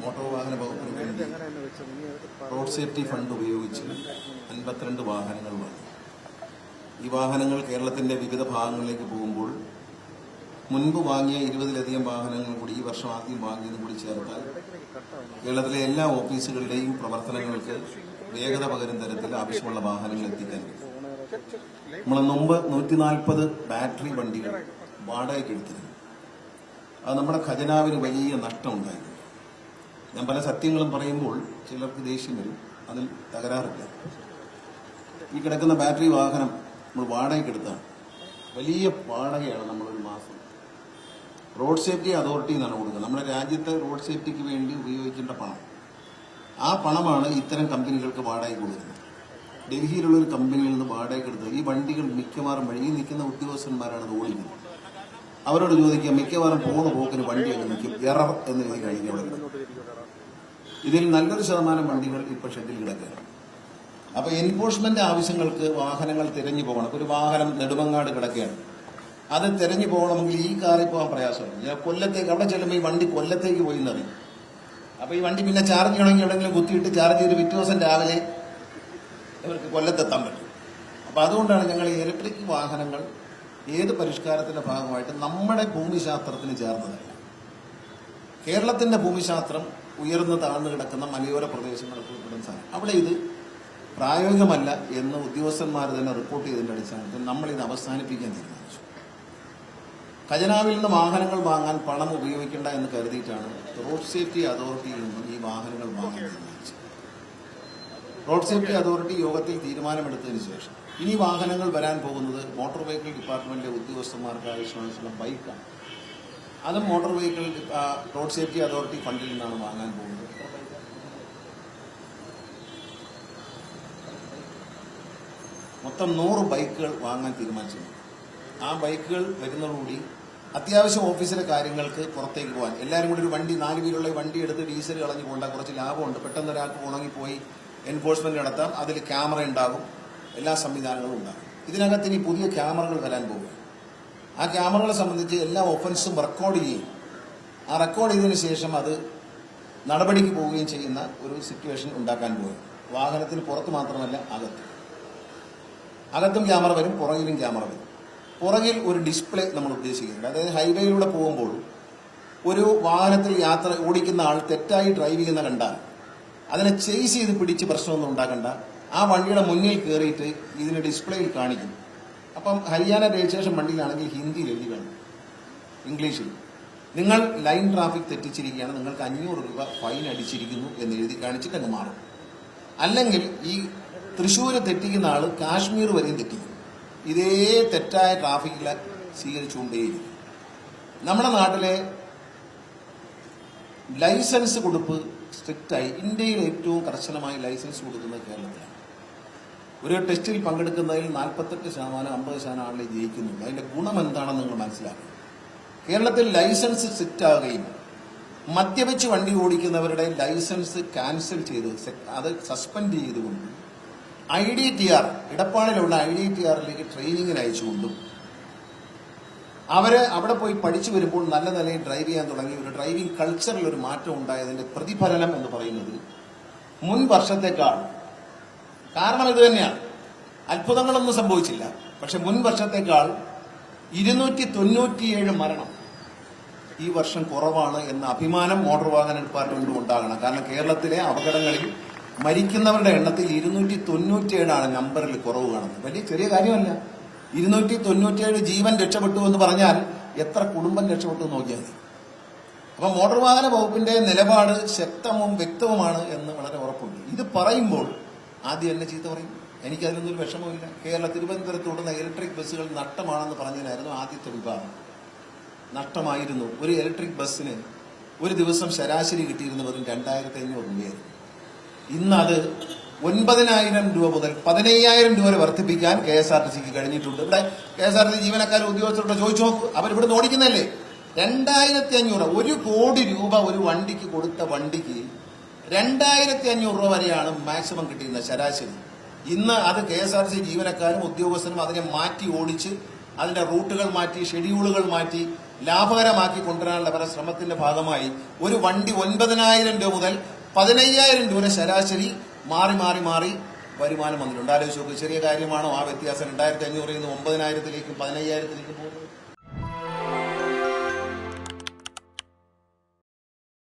Motor വാഹന വകുപ്പിന് വേണ്ടി റോഡ് സേഫ്റ്റി ഫണ്ട് ഉപയോഗിച്ച് 52 വാഹനങ്ങൾ വാങ്ങി. ഈ വാഹനങ്ങൾ കേരളത്തിന്റെ വിവിധ ഭാഗങ്ങളിലേക്ക് പോകുമ്പോൾ മുൻപ് വാങ്ങിയ 20-ലധികം വാഹനങ്ങൾ കൂടി ഈ വർഷം ആദ്യം വാങ്ങിയതും കൂടി ചേർത്താൽ കേരളത്തിലെ എല്ലാ ഓഫീസുകളുടെയും പ്രവർത്തനങ്ങൾക്ക് വേഗത പകരും തരത്തിൽ ആവശ്യമുള്ള വാഹനങ്ങൾ എത്തിക്കാൻ കഴിയും. നമ്മൾ മുമ്പ് 140 ബാറ്ററി വണ്ടികൾ വാടകയ്ക്ക് എടുത്തിരുന്നു. അത് നമ്മുടെ ഖജനാവിന് വലിയ നഷ്ടം ഉണ്ടായിരുന്നു. ഞാൻ പല സത്യങ്ങളും പറയുമ്പോൾ ചിലർക്ക് ദേഷ്യം വരും, അതിൽ തകരാറില്ല. ഈ കിടക്കുന്ന ബാറ്ററി വാഹനം നമ്മൾ വാടകയ്ക്ക് എടുത്താണ്. വലിയ വാടകയാണ് നമ്മളൊരു മാസം. റോഡ് സേഫ്റ്റി അതോറിറ്റി എന്നാണ് കൊടുക്കുന്നത്. നമ്മുടെ രാജ്യത്തെ റോഡ് സേഫ്റ്റിക്ക് വേണ്ടി ഉപയോഗിക്കേണ്ട പണം, ആ പണമാണ് ഇത്തരം കമ്പനികൾക്ക് വാടകയ്ക്ക് കൊടുക്കുന്നത്. ഡൽഹിയിലുള്ളൊരു കമ്പനിയിൽ നിന്ന് വാടകയ്ക്ക് എടുത്തത് ഈ വണ്ടികൾ മിക്കവാറും വഴിയിൽ നിൽക്കുന്ന ഉദ്യോഗസ്ഥന്മാരാണ് അത് ഓടിക്കുന്നത്. അവരോട് ചോദിക്കുക, മിക്കവാറും പോകുന്ന പോക്കിന് വണ്ടി അങ്ങ് നിൽക്കും, എറർ എന്ന് എഴുതി കഴിഞ്ഞ് അവിടെ കിടക്കും. ഇതിൽ നല്ലൊരു ശതമാനം വണ്ടികൾ ഇപ്പോൾ ഷെഡിൽ കിടക്കുകയാണ്. അപ്പൊ എൻഫോഴ്സ്മെന്റ് ആവശ്യങ്ങൾക്ക് വാഹനങ്ങൾ തിരഞ്ഞു പോകണം. ഒരു വാഹനം നെടുമങ്ങാട് കിടക്കുകയാണ്, അത് തിരഞ്ഞു പോകണമെങ്കിൽ ഈ കാറിൽ പോകാൻ പ്രയാസമാണ്. കൊല്ലത്തേക്ക് അവിടെ ചെല്ലുമ്പോൾ ഈ വണ്ടി കൊല്ലത്തേക്ക് പോയി എന്നറിയും. അപ്പൊ ഈ വണ്ടി പിന്നെ ചാർജ് ചെയ്യണമെങ്കിൽ എവിടെയെങ്കിലും കുത്തിയിട്ട് ചാർജ് ചെയ്ത് പിറ്റേ ദിവസം രാവിലെ ഇവർക്ക് കൊല്ലത്തെത്താൻ പറ്റും. അപ്പൊ അതുകൊണ്ടാണ് ഞങ്ങൾ ഈ ഇലക്ട്രിക് വാഹനങ്ങൾ ഏത് പരിഷ്കാരത്തിന്റെ ഭാഗമായിട്ട് നമ്മുടെ ഭൂമിശാസ്ത്രത്തിന് ചേർന്നതല്ല. കേരളത്തിന്റെ ഭൂമിശാസ്ത്രം ഉയർന്നു താഴ്ന്നു കിടക്കുന്ന മലയോര പ്രദേശങ്ങൾക്ക് ഉൾപ്പെടുന്ന സാധനം. അവിടെ ഇത് പ്രായോഗികമല്ല എന്ന് ഉദ്യോഗസ്ഥന്മാർ തന്നെ റിപ്പോർട്ട് ചെയ്തതിന്റെ അടിസ്ഥാനത്തിൽ നമ്മൾ ഇത് അവസാനിപ്പിക്കാൻ തീരുമാനിച്ചു. ഖജനാവിൽ നിന്ന് വാഹനങ്ങൾ വാങ്ങാൻ പണം ഉപയോഗിക്കേണ്ട എന്ന് കരുതിയിട്ടാണ് റോഡ് സേഫ്റ്റി അതോറിറ്റിയിൽ നിന്നും ഈ വാഹനങ്ങൾ വാങ്ങാൻ തീരുമാനിച്ചത്. റോഡ് സേഫ്റ്റി അതോറിറ്റി യോഗത്തിൽ തീരുമാനമെടുത്തതിന് ശേഷം ഇനി വാഹനങ്ങൾ വരാൻ പോകുന്നത് മോട്ടോർ വെഹിക്കിൾ ഡിപ്പാർട്ട്മെന്റിലെ ഉദ്യോഗസ്ഥന്മാർക്ക് ആവശ്യമുള്ള ബൈക്കാണ്. അതും motor vehicle road safety authority ഫണ്ടിൽ നിന്നാണ് വാങ്ങാൻ പോകുന്നത്. മൊത്തം 100 ബൈക്കുകൾ വാങ്ങാൻ തീരുമാനിച്ചിട്ടുണ്ട്. ആ ബൈക്കുകൾ വരുന്നതോടുകൂടി അത്യാവശ്യം ഓഫീസിലെ കാര്യങ്ങൾക്ക് പുറത്തേക്ക് പോകാൻ എല്ലാവരും കൂടി ഒരു വണ്ടി 4 വീലുള്ള വണ്ടി എടുത്ത് ഡീസൽ കളഞ്ഞു പോകേണ്ട കുറച്ച് ലാഭമുണ്ട്. പെട്ടെന്ന് ഒരാൾക്ക് പോകണമെങ്കിൽ പോയി എൻഫോഴ്സ്മെന്റ് നടത്താം. അതിൽ ക്യാമറ ഉണ്ടാകും, എല്ലാ സംവിധാനങ്ങളും ഉണ്ടാകും. ഇതിനകത്ത് ഇനി പുതിയ ക്യാമറകൾ വരാൻ പോകും. ആ ക്യാമറകളെ സംബന്ധിച്ച് എല്ലാ ഒഫൻസും റെക്കോർഡ് ചെയ്യും. ആ റെക്കോർഡ് ചെയ്തതിനു ശേഷം അത് നടപടിക്ക് പോവുകയും ചെയ്യുന്ന ഒരു സിറ്റുവേഷൻ ഉണ്ടാക്കാൻ പോകും. വാഹനത്തിന് പുറത്ത് മാത്രമല്ല, അകത്തും ക്യാമറ വരും, പുറകിലും ക്യാമറ വരും. പുറകിൽ ഒരു ഡിസ്പ്ലേ നമ്മൾ ഉദ്ദേശിക്കുന്നുണ്ട്. അതായത് ഹൈവേയിലൂടെ പോകുമ്പോൾ ഒരു വാഹനത്തിൽ ഓടിക്കുന്ന ആൾ തെറ്റായി ഡ്രൈവ് ചെയ്യുന്ന കണ്ടാൽ അതിനെ ചേസ് ചെയ്ത് പിടിച്ച് പ്രശ്നമൊന്നും ഉണ്ടാക്കണ്ട. ആ വണ്ടിയുടെ മുന്നിൽ കയറിയിട്ട് ഇതിന് ഡിസ്പ്ലേയിൽ കാണിക്കും. അപ്പം ഹരിയാന രജിസ്ട്രേഷൻ വണ്ടിയിലാണെങ്കിൽ ഹിന്ദിയിൽ എഴുതി കാണും, ഇംഗ്ലീഷിൽ നിങ്ങൾ ലൈൻ ട്രാഫിക് തെറ്റിച്ചിരിക്കുകയാണ്, നിങ്ങൾക്ക് 500 രൂപ ഫൈൻ അടിച്ചിരിക്കുന്നു എന്ന് എഴുതി കാണിച്ചിട്ട് അങ്ങ് മാറും. അല്ലെങ്കിൽ ഈ തൃശ്ശൂര് തെറ്റിക്കുന്ന ആള് കാശ്മീർ വരെയും തെറ്റിക്കും. ഇതേ തെറ്റായ ട്രാഫിക്കിൽ സ്വീകരിച്ചുകൊണ്ടേയിരിക്കും. നമ്മുടെ നാട്ടിലെ ലൈസൻസ് കൊടുപ്പ് സ്ട്രിക്റ്റായി, ഇന്ത്യയിൽ ഏറ്റവും കർശനമായി ലൈസൻസ് കൊടുക്കുന്നത് കേരളത്തിലാണ്. ഒരു ടെസ്റ്റിൽ പങ്കെടുക്കുന്നതിൽ 48% 50% ആളുകൾ ജയിക്കുന്നുണ്ട്. അതിന്റെ ഗുണം എന്താണെന്ന് നിങ്ങൾ മനസ്സിലാക്കണം. കേരളത്തിൽ ലൈസൻസ് സ്ട്രിക്റ്റ് ആവുകയും മദ്യപിച്ച് വണ്ടി ഓടിക്കുന്നവരുടെ ലൈസൻസ് ക്യാൻസൽ ചെയ്ത് അത് സസ്പെൻഡ് ചെയ്തുകൊണ്ട് IDTR ഇടപ്പാളിലുള്ള IDTRലേക്ക് ട്രെയിനിങ്ങിന് അയച്ചുകൊണ്ടും അവര് അവിടെ പോയി പഠിച്ചു വരുമ്പോൾ നല്ല നിലയിൽ ഡ്രൈവ് ചെയ്യാൻ തുടങ്ങി. ഒരു ഡ്രൈവിംഗ് കൾച്ചറിൽ ഒരു മാറ്റം ഉണ്ടായതിന്റെ പ്രതിഫലനം എന്ന് പറയുന്നത് മുൻ വർഷത്തേക്കാൾ, കാരണം ഇത് തന്നെയാണ്, അത്ഭുതങ്ങളൊന്നും സംഭവിച്ചില്ല. പക്ഷെ മുൻ വർഷത്തേക്കാൾ 297 മരണം ഈ വർഷം കുറവാണ് എന്ന അഭിമാനം മോട്ടോർ വാഹന ഡിപ്പാർട്ട്മെന്റിന് ഉണ്ടാകണം. കാരണം കേരളത്തിലെ അപകടങ്ങളിൽ മരിക്കുന്നവരുടെ എണ്ണത്തിൽ 297 നമ്പറിൽ കുറവ് കാണുന്നത്. വലിയ ചെറിയ കാര്യമല്ല. 297 ജീവൻ രക്ഷപ്പെട്ടു എന്ന് പറഞ്ഞാൽ എത്ര കുടുംബം രക്ഷപ്പെട്ടു നോക്കിയാൽ മതി. അപ്പൊ മോട്ടോർ വാഹന വകുപ്പിന്റെ നിലപാട് ശക്തവും വ്യക്തവുമാണ് എന്ന് വളരെ ഉറപ്പുണ്ട്. ഇത് പറയുമ്പോൾ ആദ്യം എന്നെ ചീത്ത പറയും, എനിക്കതിലൊന്നും വിഷമമില്ല. തിരുവനന്തപുരത്തോടുന്ന ഇലക്ട്രിക് ബസ്സുകൾ നഷ്ടമാണെന്ന് പറഞ്ഞതിനായിരുന്നു ആദ്യത്തെ വിഭാഗം. നഷ്ടമായിരുന്നു. ഒരു ഇലക്ട്രിക് ബസ്സിന് ഒരു ദിവസം ശരാശരി കിട്ടിയിരുന്ന വെറും 2500 രൂപയായിരുന്നു. ഇന്ന് അത് 9,000 രൂപ മുതൽ 15,000 രൂപ വരെ വർദ്ധിപ്പിക്കാൻ KSRTCക്ക് കഴിഞ്ഞിട്ടുണ്ട്. ഇവിടെ KSRTC ജീവനക്കാരും ഉദ്യോഗസ്ഥരോട് ചോദിച്ചു നോക്കൂ, അവരിവിടെ ഓടിക്കുന്നതല്ലേ. 2,500 1 കോടി രൂപ ഒരു വണ്ടിക്ക് കൊടുത്ത വണ്ടിക്ക് 2,500 രൂപ വരെയാണ് മാക്സിമം കിട്ടിയിരുന്നത് ശരാശരി. ഇന്ന് അത് KSRTC ജീവനക്കാരും ഉദ്യോഗസ്ഥരും അതിനെ മാറ്റി ഓടിച്ച് അതിന്റെ റൂട്ടുകൾ മാറ്റി ഷെഡ്യൂളുകൾ മാറ്റി ലാഭകരമാക്കി കൊണ്ടുവരാനുള്ള പല ശ്രമത്തിന്റെ ഭാഗമായി ഒരു വണ്ടി 9,000 രൂപ മുതൽ 15,000 രൂപ ശരാശരി മാറി വരുമാനം വന്നിട്ടുണ്ട്. ആലോചിച്ച് നോക്ക്, ചെറിയ കാര്യമാണോ ആ വ്യത്യാസം? 2,500 9,000-ലേക്കും 15,000-ലേക്കും പോകുന്നത്?